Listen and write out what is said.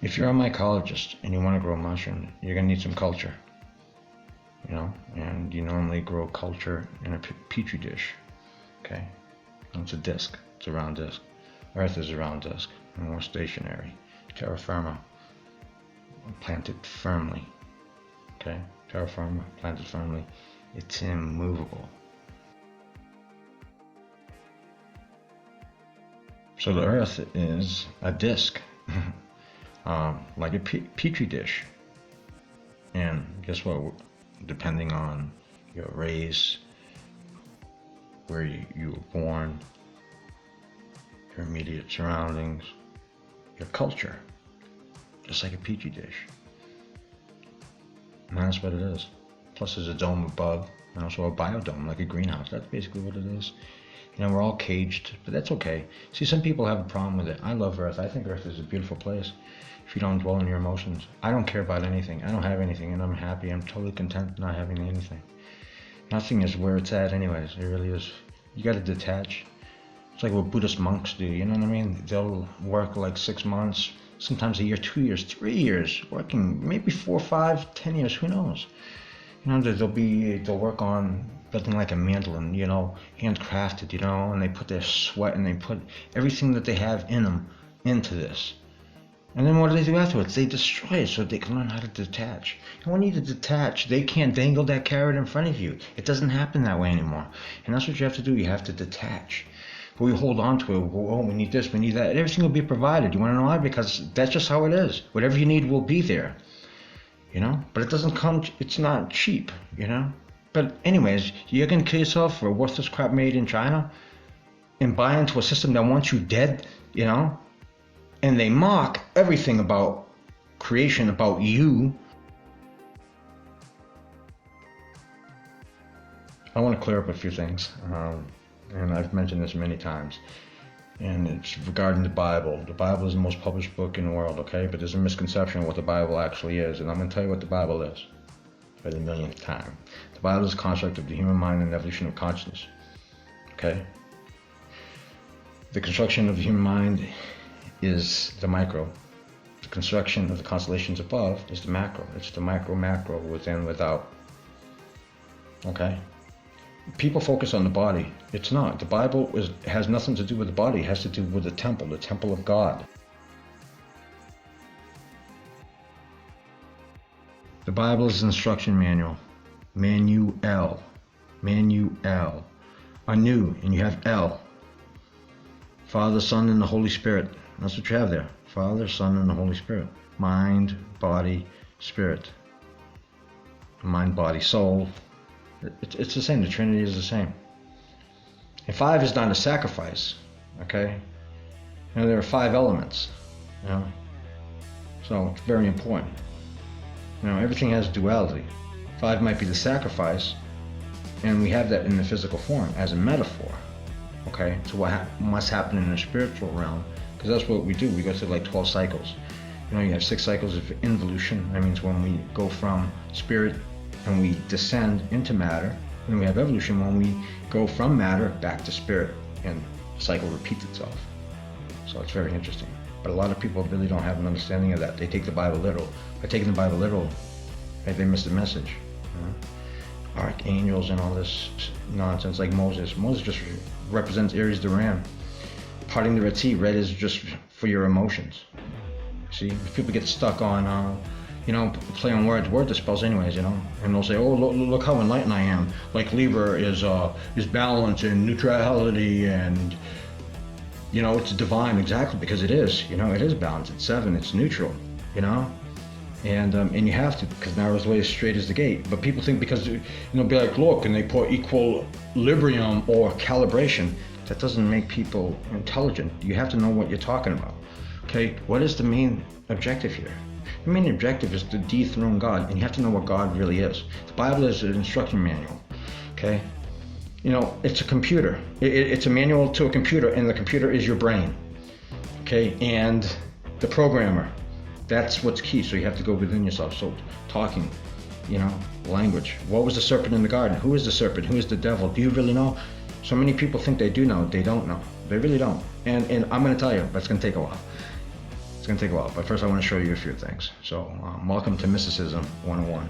If you're a mycologist and you want to grow mushrooms, you're going to need some culture, and you normally grow culture in a petri dish, okay? And it's a disc, it's a round disc. Earth is a round disc, and we're stationary. Terra firma, planted firmly, okay? Terra firma, planted firmly. It's immovable. So the Earth is a disc, like a petri dish. And guess what? Depending on your race, where you were born, your immediate surroundings, your culture, just like a petri dish. And that's what it is. Plus there's a dome above, and also a biodome, like a greenhouse. That's basically what it is. We're all caged, but that's okay. See, some people have a problem with it. I love Earth. I think Earth is a beautiful place if you don't dwell in your emotions. I don't care about anything. I don't have anything, and I'm happy. I'm totally content not having anything. Nothing is where it's at anyways. It really is. You got to detach. It's like what Buddhist monks do, you know what I mean? They'll work like 6 months, sometimes a year, 2 years, 3 years, working maybe 4, 5, 10 years, who knows? They'll work on building like a mandolin, handcrafted, and they put their sweat and they put everything that they have in them into this. And then what do they do afterwards? They destroy it so they can learn how to detach. And when you detach, they can't dangle that carrot in front of you. It doesn't happen that way anymore. And that's what you have to do. You have to detach. But we hold on to it. Oh, we need this, we need that. Everything will be provided. You want to know why? Because that's just how it is. Whatever you need will be there. But it doesn't come, it's not cheap, But anyways, you're going to kill yourself for worthless crap made in China and buy into a system that wants you dead, And they mock everything about creation, about you. I want to clear up a few things, and I've mentioned this many times. And it's regarding the Bible. The Bible is the most published book in the world, okay? But there's a misconception of what the Bible actually is, and I'm going to tell you what the Bible is for the millionth time. The Bible is a construct of the human mind and evolution of consciousness, okay? The construction of the human mind is the micro. The construction of the constellations above is the macro. It's the macro, within, without, okay? People focus on the body. It's not. The Bible has nothing to do with the body. It has to do with the temple of God. The Bible is an instruction manual. Manual. Anu, and you have L. Father, Son, and the Holy Spirit. That's what you have there. Father, Son, and the Holy Spirit. Mind, body, spirit. Mind, body, soul. It's the same. The Trinity is the same. And 5 is not a sacrifice, okay? There are 5 elements, So it's very important. Everything has duality. 5 might be the sacrifice, and we have that in the physical form as a metaphor, okay? So what must happen in the spiritual realm, because that's what we do. We go through like 12 cycles. You have 6 cycles of involution. That means when we go from spirit and we descend into matter, and then we have evolution when we go from matter back to spirit, and the cycle repeats itself. So it's very interesting. But a lot of people really don't have an understanding of that. They take the Bible literal. By taking the Bible literal, they miss the message. Archangels and all this nonsense, like Moses. Moses just represents Aries the ram. Parting the Red Sea, red is just for your emotions. See, if people get stuck on play on words, word dispels anyways, and they'll say, oh, look how enlightened I am. Like Libra is balance and neutrality, and it's divine, exactly, because it is, it is balance. It's 7, it's neutral, and you have to, because narrow is the way, straight is the gate. But people think because be like, look, and they put equilibrium or calibration. That doesn't make people intelligent. You have to know what you're talking about. Okay, what is the main objective here? The main objective is to dethrone God, and you have to know what God really is. The Bible is an instruction manual, okay? It's a computer. It's a manual to a computer, and the computer is your brain, okay? And the programmer, that's what's key. So you have to go within yourself. So talking, language. What was the serpent in the garden? Who is the serpent? Who is the devil? Do you really know? So many people think they do know. They don't know. They really don't. And I'm going to tell you, but it's going to take a while. It's going to take a while, but first I want to show you a few things. So welcome to Mysticism 101.